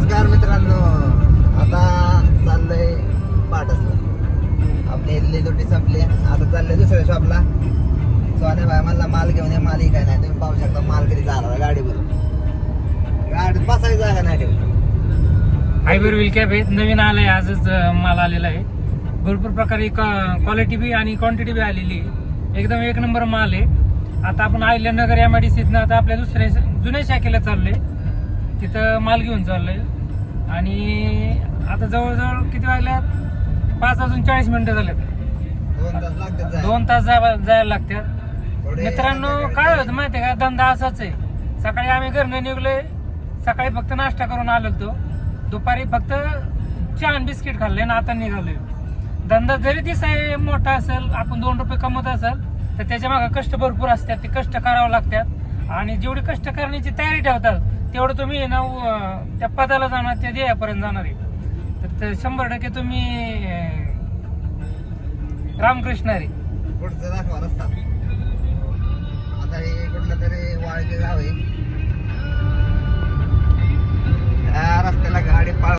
नमस्कार मित्रांनो, आता चाललंय पाटसला. आपली इथली दुटी संपली, आता चाललंय दुसऱ्या शॉपला. सोन्या भाई मला माल घेऊन ये, माल काय नाही. तुम्ही पाहू शकता माल किती झाला गाडीवर. गाडी बसायची जागा नाही ठेवली. हायबर व्हील कॅब आहे, नवीन आलाय, आजच माल आलेला आहे. भरपूर प्रकारे क्वालिटी बी आणि क्वांटिटी बी आलेली आहे. एकदम एक नंबर माल आहे. आता आपण अहिल्यानगर MIDC आता आपल्या दुसऱ्या जुन्या शाखेला चाललोय, तिथं माल घेऊन चाललोय. आणि आता जवळजवळ किती वाजल्यात, 5:40 झालेत. 2 तास लागतात 2 तास जायला लागतात. मित्रांनो, काय होतं माहितीये का, धंदा असाच आहे. सकाळी आम्ही घरनं निघलोय, सकाळी फक्त नाश्ता करून आलो होतो, दुपारी फक्त चहा आणि बिस्किट खाल्ले आणि आता निघालोय. धंदा जरी दिसाय मोठा असेल, आपण 2 रुपये कमवत असेल, तर त्याच्या मागे कष्ट भरपूर असतात. ते कष्ट करावं लागतात आणि जेवढी कष्ट करण्याची तयारी ठेवतात तेवढं तुम्ही ना त्या पदाला जाणार, त्या ध्येयापर्यंत जाणार आहे. तर 100% तुम्ही रामकृष्ण रे. पुढचं दाखवा रस्ता. आता हे कुठलं तरी वाळके गाव आहे,